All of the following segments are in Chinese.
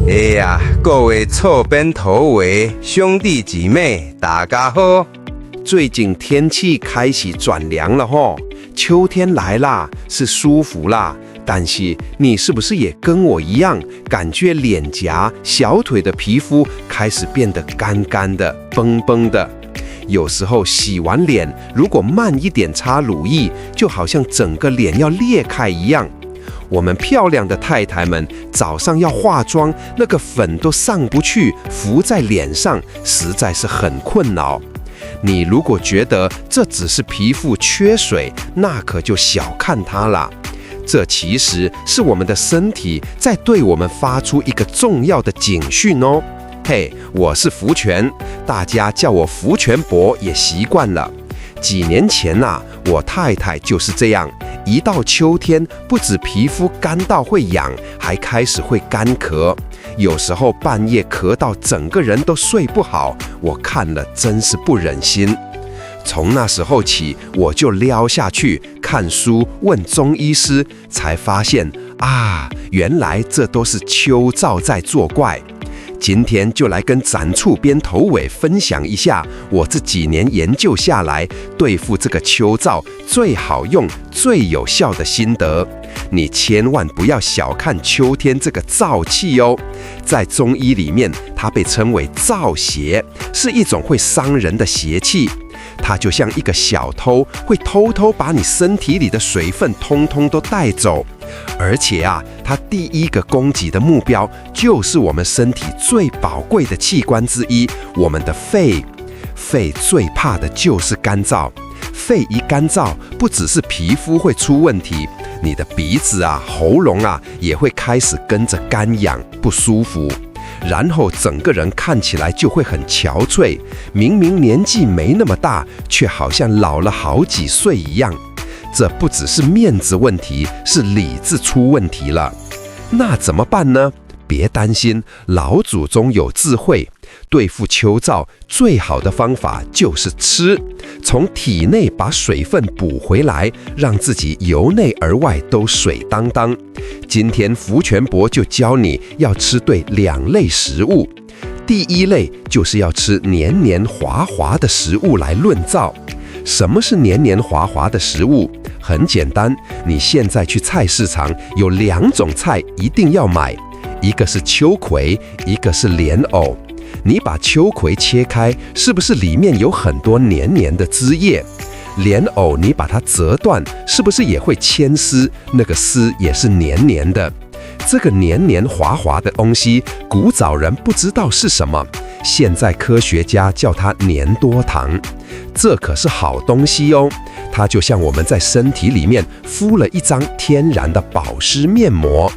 哎呀，各位厝边头尾兄弟姐妹，大家好！最近天气开始转凉了吼，秋天来啦，是舒服啦。但是你是不是也跟我一样，感觉脸颊、小腿的皮肤开始变得干干的、绷绷的？有时候洗完脸，如果慢一点擦乳液，就好像整个脸要裂开一样。我们漂亮的太太们早上要化妆，那个粉都上不去，浮在脸上，实在是很困扰。你如果觉得这只是皮肤缺水，那可就小看它了。这其实是我们的身体在对我们发出一个重要的警讯哦。嘿，我是福全，大家叫我福全伯也习惯了。几年前我太太就是这样，一到秋天，不止皮肤干到会痒，还开始会干咳，有时候半夜咳到整个人都睡不好，我看了真是不忍心。从那时候起，我就撩下去看书，问中医师，才发现原来这都是秋燥在作怪。今天就来跟展处边头尾分享一下我这几年研究下来对付这个秋燥最好用、最有效的心得。你千万不要小看秋天这个燥气哦，在中医里面，它被称为燥邪，是一种会伤人的邪气。它就像一个小偷，会偷偷把你身体里的水分通通都带走。而且它第一个攻击的目标就是我们身体最宝贵的器官之一，我们的肺。肺最怕的就是干燥，肺一干燥，不只是皮肤会出问题，你的鼻子喉咙也会开始跟着干痒不舒服，然后整个人看起来就会很憔悴，明明年纪没那么大，却好像老了好几岁一样。这不只是面子问题，是理智出问题了。那怎么办呢？别担心，老祖宗有智慧。对付秋燥最好的方法就是吃，从体内把水分补回来，让自己由内而外都水当当。今天福全伯就教你要吃对2类食物。第一类就是要吃黏黏滑滑的食物来润燥。什么是黏黏滑滑的食物？很简单，你现在去菜市场有2种菜一定要买，一个是秋葵，一个是莲藕。你把秋葵切开，是不是里面有很多黏黏的汁液？莲藕你把它折断，是不是也会牵丝？那个丝也是黏黏的。这个黏黏滑滑的东西，古早人不知道是什么，现在科学家叫它粘多糖。这可是好东西哦，它就像我们在身体里面敷了一张天然的保湿面膜。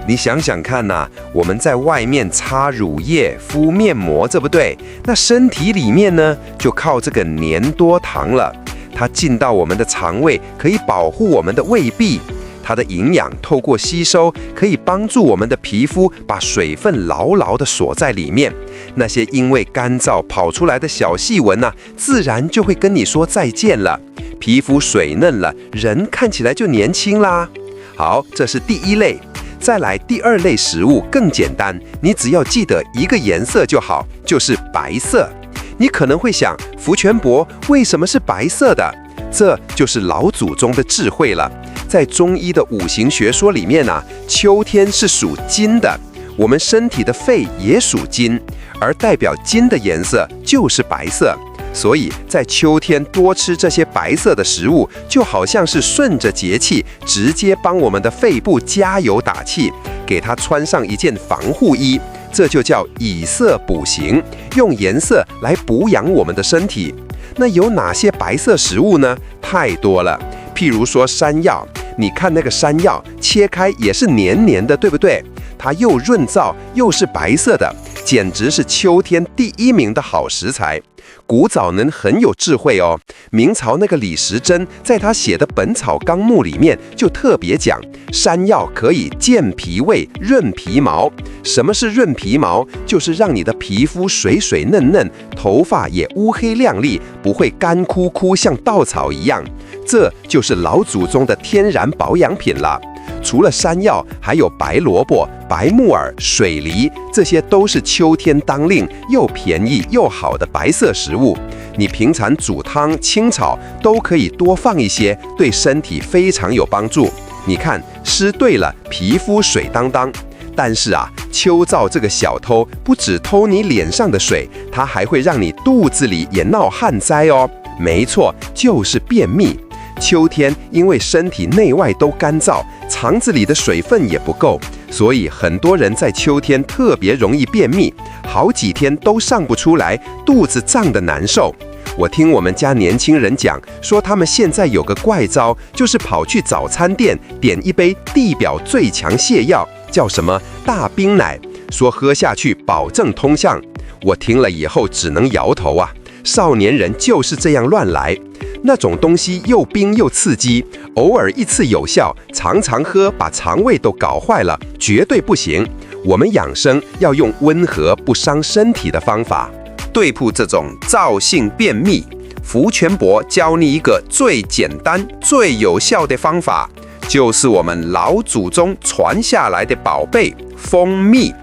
你想想看我们在外面擦乳液、敷面膜，对不对？那身体里面呢，就靠这个粘多糖了。它进到我们的肠胃，可以保护我们的胃壁。它的营养透过吸收，可以帮助我们的皮肤把水分牢牢地锁在里面。那些因为干燥跑出来的小细纹自然就会跟你说再见了。皮肤水嫩了，人看起来就年轻啦。好，这是第一类。再来第2类食物更简单，你只要记得一个颜色就好，就是白色。你可能会想，福全伯为什么是白色的？这就是老祖宗的智慧了。在中医的5行学说里面秋天是属金的，我们身体的肺也属金，而代表金的颜色就是白色。所以在秋天多吃这些白色的食物，就好像是顺着节气，直接帮我们的肺部加油打气，给它穿上一件防护衣。这就叫以色补形，用颜色来补养我们的身体。那有哪些白色食物呢？太多了。譬如说山药，你看那个山药切开也是黏黏的，对不对？它又润燥又是白色的，简直是秋天第1名的好食材。古早人很有智慧哦。明朝那个李时珍在他写的《本草纲目》里面就特别讲，山药可以健脾胃、润皮毛。什么是润皮毛？就是让你的皮肤水水嫩嫩，头发也乌黑亮丽，不会干枯枯像稻草一样。这就是老祖宗的天然保养品了。除了山药，还有白萝卜、白木耳、水梨，这些都是秋天当令又便宜又好的白色食物。你平常煮汤、清炒都可以多放一些，对身体非常有帮助。你看，吃对了，皮肤水当当。但是啊，秋燥这个小偷不只偷你脸上的水，它还会让你肚子里也闹旱灾哦。没错，就是便秘。秋天因为身体内外都干燥，肠子里的水分也不够，所以很多人在秋天特别容易便秘，好几天都上不出来，肚子胀得难受。我听我们家年轻人讲，说他们现在有个怪招，就是跑去早餐店点一杯地表最强泻药，叫什么大冰奶，说喝下去保证通畅。我听了以后只能摇头啊，少年人就是这样乱来。那种东西又冰又刺激，偶尔一次有效，常常喝把肠胃都搞坏了，绝对不行。我们养生要用温和不伤身体的方法对付这种燥性便秘。福全伯教你一个最简单、最有效的方法，就是我们老祖宗传下来的宝贝——蜂蜜。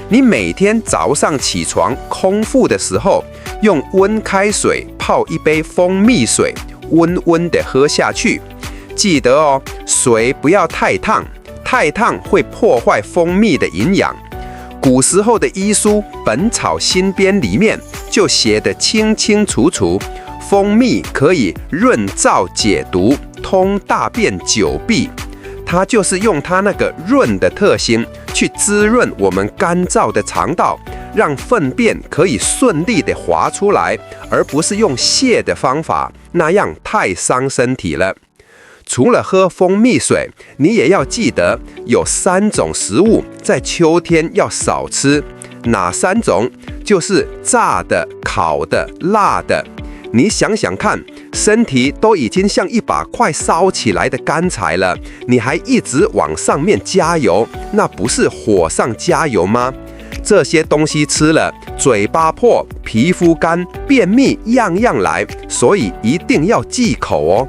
你每天早上起床空腹的时候，用温开水泡一杯蜂蜜水，温温的喝下去。记得哦，水不要太烫，太烫会破坏蜂蜜的营养。古时候的医书《本草新编》里面就写得清清楚楚，蜂蜜可以润燥解毒，通大便久闭。它就是用它那个润的特性去滋润我们干燥的肠道，让粪便可以顺利的滑出来，而不是用泻的方法，那样太伤身体了。除了喝蜂蜜水，你也要记得有3种食物在秋天要少吃。哪3种？就是炸的、烤的、辣的。你想想看，身体都已经像一把快烧起来的干柴了，你还一直往上面加油，那不是火上加油吗？这些东西吃了，嘴巴破、皮肤干、便秘，样样来，所以一定要忌口哦。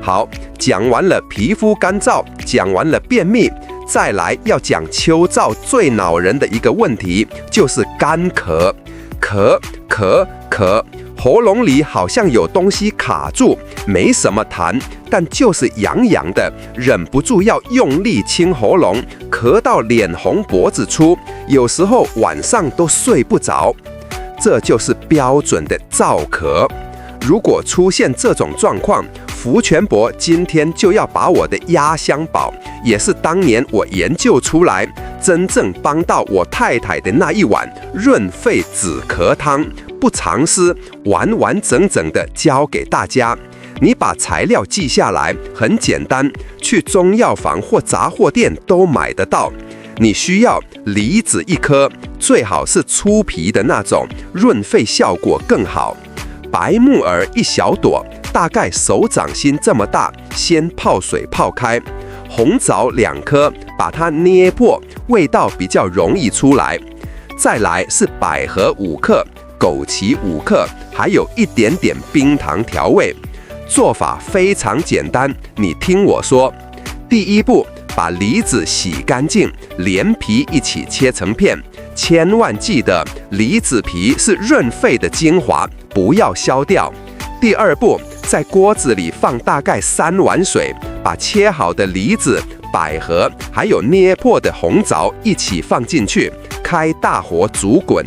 好，讲完了皮肤干燥，讲完了便秘，再来要讲秋燥最恼人的一个问题，就是干咳。咳，喉咙里好像有东西卡住，没什么痰，但就是痒痒的，忍不住要用力清喉咙，咳到脸红脖子粗，有时候晚上都睡不着。这就是标准的燥咳。如果出现这种状况，福全伯今天就要把我的压箱宝，也是当年我研究出来，真正帮到我太太的那一碗润肺止咳汤，不藏私，完完整整的教给大家。你把材料记下来，很简单，去中药房或杂货店都买得到。你需要梨子1颗，最好是粗皮的那种，润肺效果更好。白木耳1小朵，大概手掌心这么大，先泡水泡开。红枣2颗，把它捏破，味道比较容易出来。再来是百合5克，枸杞5克，还有一点点冰糖调味。做法非常简单，你听我说。第一步，把梨子洗干净，连皮一起切成片。千万记得，梨子皮是润肺的精华，不要削掉。第二步，在锅子里放大概3碗水，把切好的梨子、百合还有捏破的红枣一起放进去，开大火煮滚。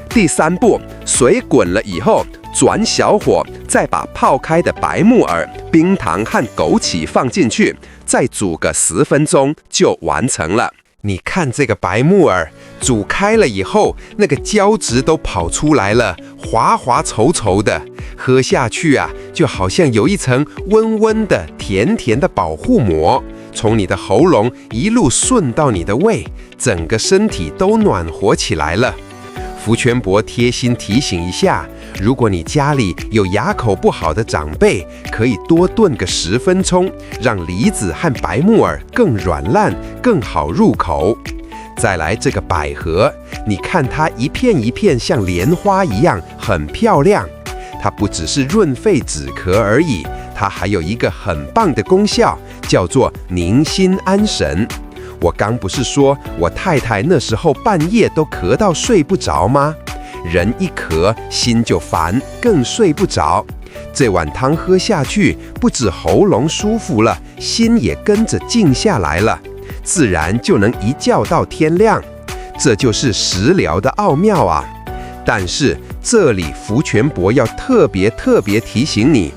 第三步，水滚了以后，转小火，再把泡开的白木耳、冰糖和枸杞放进去，再煮个10分钟就完成了。你看这个白木耳煮开了以后，那个胶质都跑出来了，滑滑稠稠的，喝下去啊，就好像有一层温温的、甜甜的保护膜，从你的喉咙一路顺到你的胃，整个身体都暖和起来了。福全伯贴心提醒一下，如果你家里有牙口不好的长辈，可以多炖个10分钟，让梨子和白木耳更软烂，更好入口。再来这个百合，你看它一片一片像莲花一样，很漂亮。它不只是润肺止咳而已，它还有一个很棒的功效，叫做宁心安神。我刚不是说我太太那时候半夜都咳到睡不着吗？人一咳，心就烦，更睡不着。这碗汤喝下去，不止喉咙舒服了，心也跟着静下来了，自然就能一觉到天亮。这就是食疗的奥妙啊！但是这里福全伯要特别提醒你，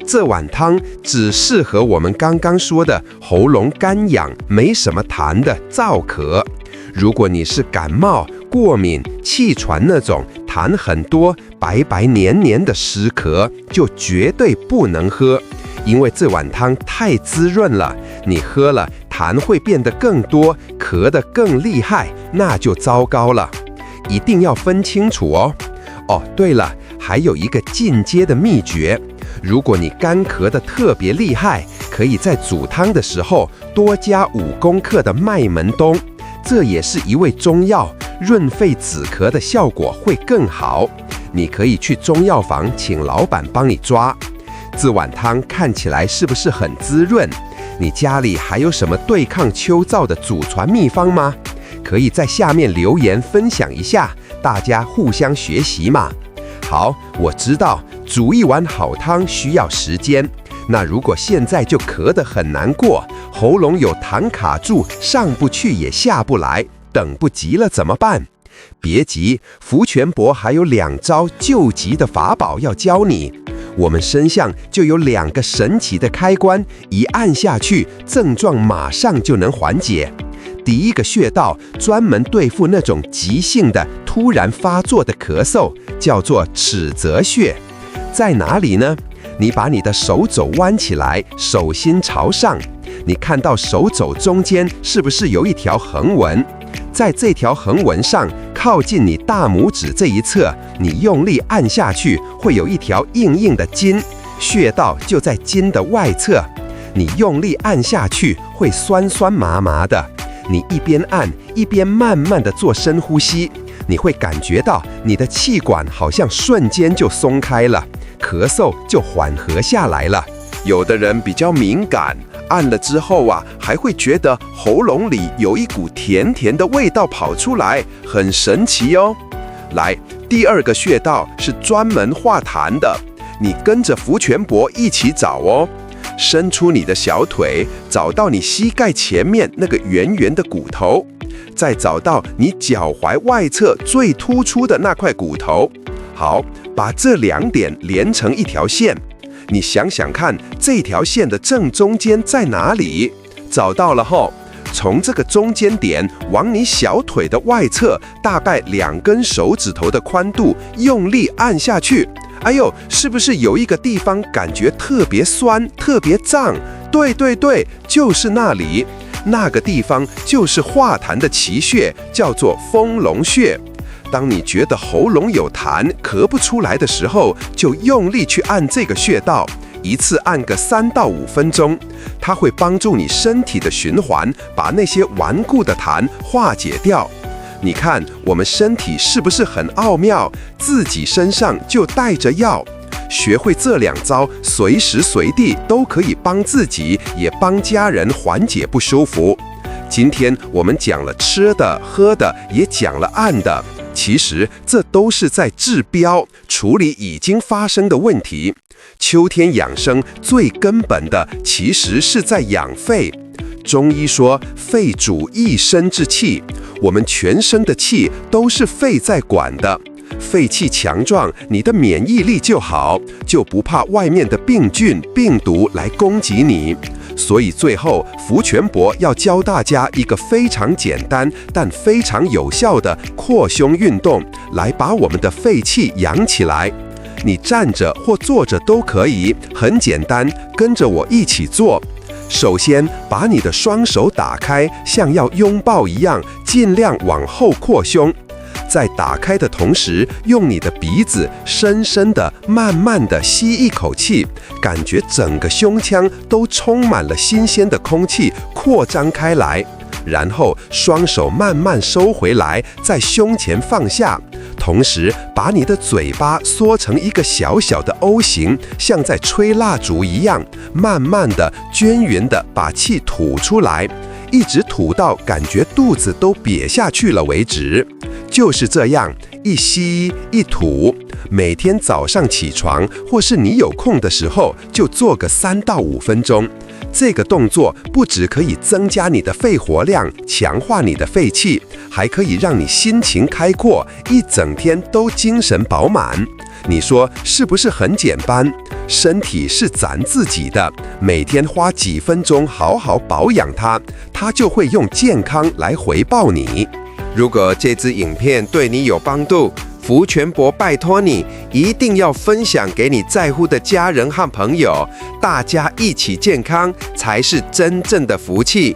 这碗汤只适合我们刚刚说的喉咙干痒、没什么痰的燥咳。如果你是感冒、过敏、气喘那种痰很多、白黏的湿咳，就绝对不能喝，因为这碗汤太滋润了，你喝了痰会变得更多，咳得更厉害，那就糟糕了。一定要分清楚哦。哦，对了，还有一个进阶的秘诀，如果你干咳得特别厉害，可以在煮汤的时候多加5公克的麦门冬，这也是一味中药，润肺止咳的效果会更好。你可以去中药房请老板帮你抓。这碗汤看起来是不是很滋润？你家里还有什么对抗秋燥的祖传秘方吗？可以在下面留言分享一下，大家互相学习嘛。好，我知道煮一碗好汤需要时间，那如果现在就咳得很难过，喉咙有痰卡住，上不去也下不来，等不及了怎么办？别急，福全伯还有2招救急的法宝要教你。我们身上就有2个神奇的开关，一按下去，症状马上就能缓解。第一个穴道专门对付那种急性的突然发作的咳嗽，叫做尺泽穴。在哪里呢？你把你的手肘弯起来，手心朝上，你看到手肘中间是不是有一条横纹？在这条横纹上，靠近你大拇指这一侧，你用力按下去，会有一条硬的筋，穴道就在筋的外侧。你用力按下去，会酸麻的。你一边按一边慢慢的做深呼吸，你会感觉到你的气管好像瞬间就松开了，咳嗽就缓和下来了。有的人比较敏感，按了之后还会觉得喉咙里有一股甜的味道跑出来，很神奇哦。来，第2个穴道是专门化痰的，你跟着福全伯一起找哦。伸出你的小腿，找到你膝盖前面那个圆的骨头，再找到你脚踝外侧最突出的那块骨头。好，把这2点连成一条线。你想想看，这条线的正中间在哪里？找到了后，从这个中间点往你小腿的外侧，大概2根手指头的宽度，用力按下去。哎呦，是不是有一个地方感觉特别酸、特别胀？对，就是那里。那个地方就是化痰的奇穴，叫做丰隆穴。当你觉得喉咙有痰、咳不出来的时候，就用力去按这个穴道，一次按个3到5分钟，它会帮助你身体的循环，把那些顽固的痰化解掉。你看，我们身体是不是很奥妙？自己身上就带着药，学会这2招，随时随地都可以帮自己，也帮家人缓解不舒服。今天我们讲了吃的、喝的，也讲了按的，其实这都是在治标，处理已经发生的问题。秋天养生最根本的，其实是在养肺。中医说，肺主一身之气，我们全身的气都是肺在管的。肺气强壮，你的免疫力就好，就不怕外面的病菌、病毒来攻击你。所以最后，福全伯要教大家一个非常简单但非常有效的扩胸运动，来把我们的肺气养起来。你站着或坐着都可以，很简单，跟着我一起做。首先，把你的双手打开，像要拥抱一样，尽量往后扩胸。在打开的同时，用你的鼻子深深的、慢慢的吸一口气，感觉整个胸腔都充满了新鲜的空气，扩张开来。然后双手慢慢收回来，在胸前放下，同时把你的嘴巴缩成一个小小的 O 型，像在吹蜡烛一样，慢慢的、均匀的把气吐出来。一直吐到感觉肚子都瘪下去了为止。就是这样，一吸一吐，每天早上起床或是你有空的时候，就做个3到5分钟。这个动作不只可以增加你的肺活量，强化你的肺气，还可以让你心情开阔，一整天都精神饱满。你说是不是很简单？身体是咱自己的，每天花几分钟好好保养它，它就会用健康来回报你。如果这支影片对你有帮助，福全伯拜托你一定要分享给你在乎的家人和朋友，大家一起健康才是真正的福气。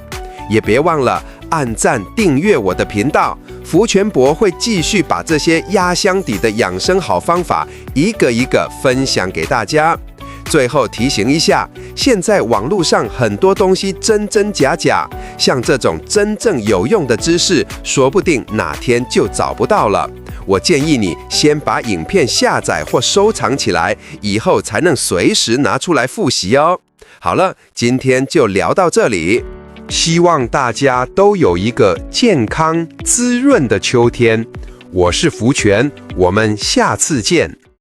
也别忘了按赞订阅我的频道，福全伯会继续把这些压箱底的养生好方法一个一个分享给大家。最后提醒一下，现在网络上很多东西真真假假，像这种真正有用的知识，说不定哪天就找不到了。我建议你先把影片下载或收藏起来，以后才能随时拿出来复习哦。好了，今天就聊到这里，希望大家都有一个健康滋润的秋天。我是福全，我们下次见。